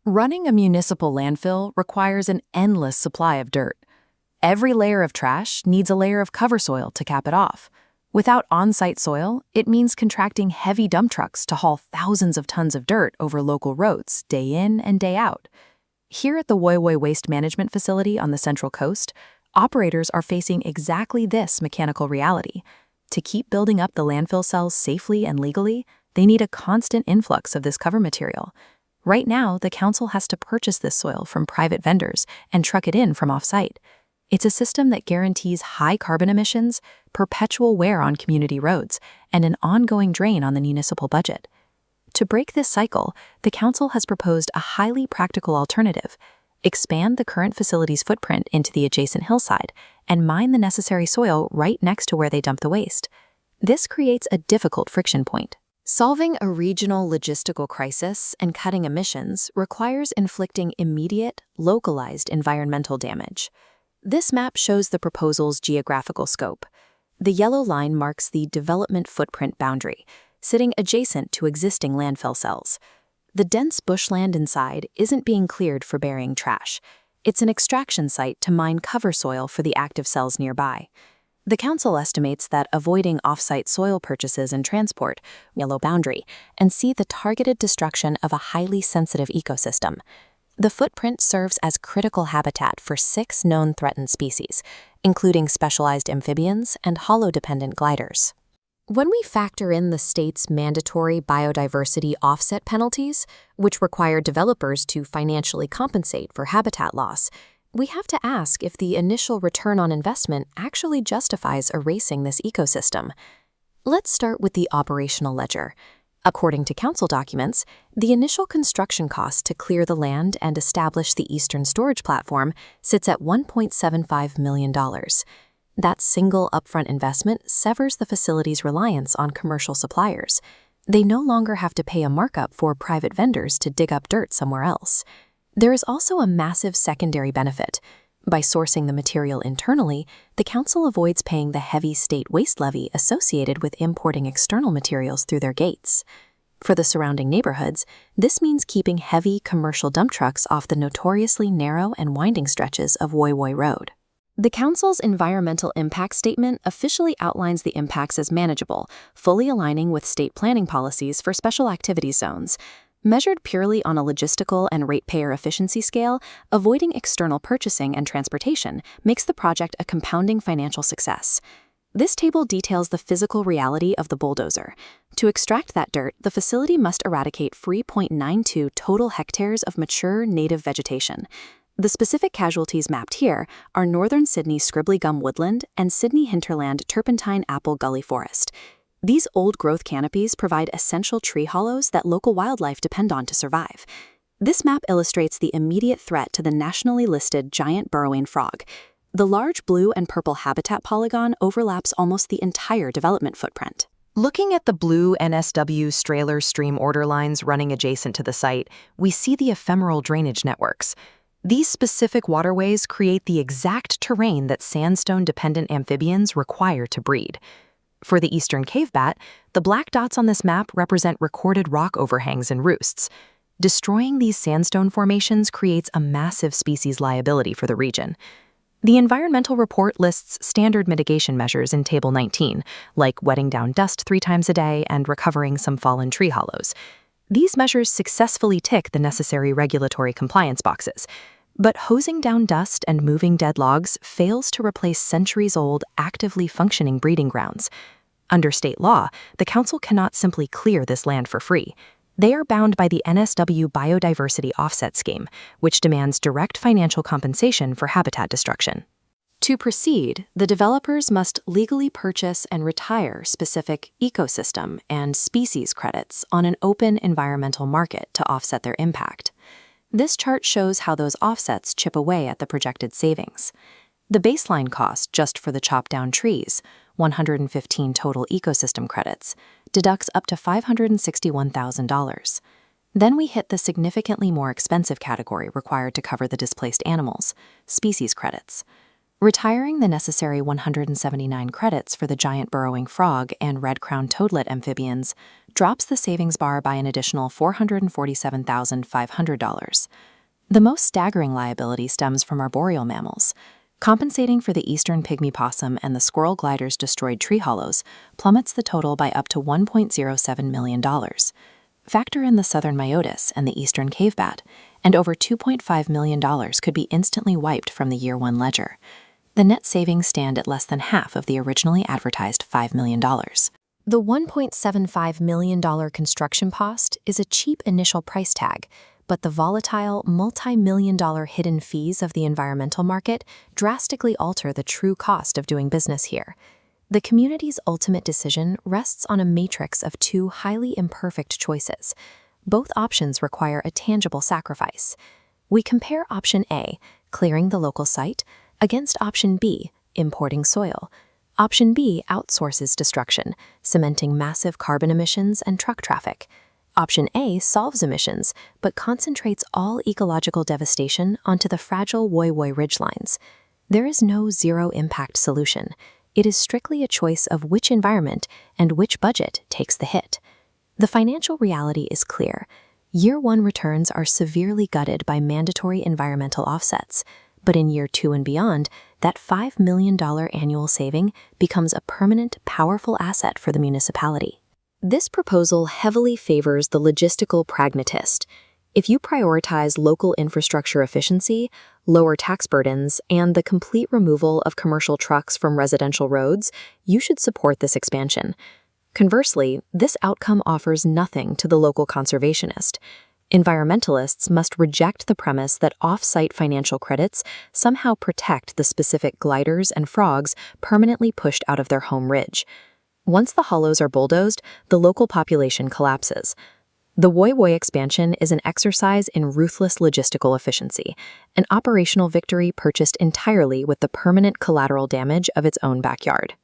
Running a municipal landfill requires an endless supply of dirt. Every layer of trash needs a layer of cover soil to cap it off. Without on-site soil, it means contracting heavy dump trucks to haul thousands of tons of dirt over local roads day in and day out. Here at the Woy Woy Waste Management Facility on the Central Coast, operators are facing exactly this mechanical reality. To keep building up the landfill cells safely and legally, they need a constant influx of this cover material. Right now, the council has to purchase this soil from private vendors and truck it in from off-site. It's a system that guarantees high carbon emissions, perpetual wear on community roads, and an ongoing drain on the municipal budget. To break this cycle, the council has proposed a highly practical alternative: expand the current facility's footprint into the adjacent hillside and mine the necessary soil right next to where they dump the waste. This creates a difficult friction point. Solving a regional logistical crisis and cutting emissions requires inflicting immediate, localized environmental damage. This map shows the proposal's geographical scope. The yellow line marks the development footprint boundary, sitting adjacent to existing landfill cells. The dense bushland inside isn't being cleared for burying trash. It's an extraction site to mine cover soil for the active cells nearby. The council estimates that avoiding off-site soil purchases and transport, yellow boundary, and see the targeted destruction of a highly sensitive ecosystem. The footprint serves as critical habitat for 6 known threatened species, including specialized amphibians and hollow-dependent gliders. When we factor in the state's mandatory biodiversity offset penalties, which require developers to financially compensate for habitat loss, we have to ask if the initial return on investment actually justifies erasing this ecosystem. Let's start with the operational ledger. According to council documents, the initial construction cost to clear the land and establish the eastern storage platform sits at $1.75 million. That single upfront investment severs the facility's reliance on commercial suppliers. They no longer have to pay a markup for private vendors to dig up dirt somewhere else. There is also a massive secondary benefit. By sourcing the material internally, the council avoids paying the heavy state waste levy associated with importing external materials through their gates. For the surrounding neighborhoods, this means keeping heavy commercial dump trucks off the notoriously narrow and winding stretches of Woy Woy Road. The council's environmental impact statement officially outlines the impacts as manageable, fully aligning with state planning policies for special activity zones. Measured purely on a logistical and ratepayer efficiency scale, avoiding external purchasing and transportation makes the project a compounding financial success. This table details the physical reality of the bulldozer. To extract that dirt, the facility must eradicate 3.92 total hectares of mature native vegetation. The specific casualties mapped here are northern Sydney scribbly gum woodland and Sydney hinterland turpentine apple gully forest. These old-growth canopies provide essential tree hollows that local wildlife depend on to survive. This map illustrates the immediate threat to the nationally listed giant burrowing frog. The large blue and purple habitat polygon overlaps almost the entire development footprint. Looking at the blue NSW Strahler stream order lines running adjacent to the site, we see the ephemeral drainage networks. These specific waterways create the exact terrain that sandstone-dependent amphibians require to breed. For the eastern cave bat, the black dots on this map represent recorded rock overhangs and roosts. Destroying these sandstone formations creates a massive species liability for the region. The environmental report lists standard mitigation measures in Table 19, like wetting down dust 3 times a day and recovering some fallen tree hollows. These measures successfully tick the necessary regulatory compliance boxes. But hosing down dust and moving dead logs fails to replace centuries-old, actively functioning breeding grounds. Under state law, the council cannot simply clear this land for free. They are bound by the NSW Biodiversity Offset Scheme, which demands direct financial compensation for habitat destruction. To proceed, the developers must legally purchase and retire specific ecosystem and species credits on an open environmental market to offset their impact. This chart shows how those offsets chip away at the projected savings. The baseline cost just for the chopped-down trees, 115 total ecosystem credits, deducts up to $561,000. Then we hit the significantly more expensive category required to cover the displaced animals, species credits. Retiring the necessary 179 credits for the giant burrowing frog and red-crowned toadlet amphibians drops the savings bar by an additional $447,500. The most staggering liability stems from arboreal mammals. Compensating for the eastern pygmy possum and the squirrel glider's destroyed tree hollows plummets the total by up to $1.07 million. Factor in the southern myotis and the eastern cave bat, and over $2.5 million could be instantly wiped from the year one ledger. The net savings stand at less than half of the originally advertised $5 million. The $1.75 million construction cost is a cheap initial price tag, but the volatile, multi-million-dollar hidden fees of the environmental market drastically alter the true cost of doing business here. The community's ultimate decision rests on a matrix of two highly imperfect choices. Both options require a tangible sacrifice. We compare option A, clearing the local site, against option B, importing soil. Option B outsources destruction, cementing massive carbon emissions and truck traffic. Option A solves emissions, but concentrates all ecological devastation onto the fragile Woy Woy ridgelines. There is no zero-impact solution. It is strictly a choice of which environment and which budget takes the hit. The financial reality is clear. Year one returns are severely gutted by mandatory environmental offsets, but in year two and beyond, that $5 million annual saving becomes a permanent, powerful asset for the municipality. This proposal heavily favors the logistical pragmatist. If you prioritize local infrastructure efficiency, lower tax burdens, and the complete removal of commercial trucks from residential roads, you should support this expansion. Conversely, this outcome offers nothing to the local conservationist. Environmentalists must reject the premise that off-site financial credits somehow protect the specific gliders and frogs permanently pushed out of their home ridge. Once the hollows are bulldozed, the local population collapses. The Woy Woy expansion is an exercise in ruthless logistical efficiency, an operational victory purchased entirely with the permanent collateral damage of its own backyard.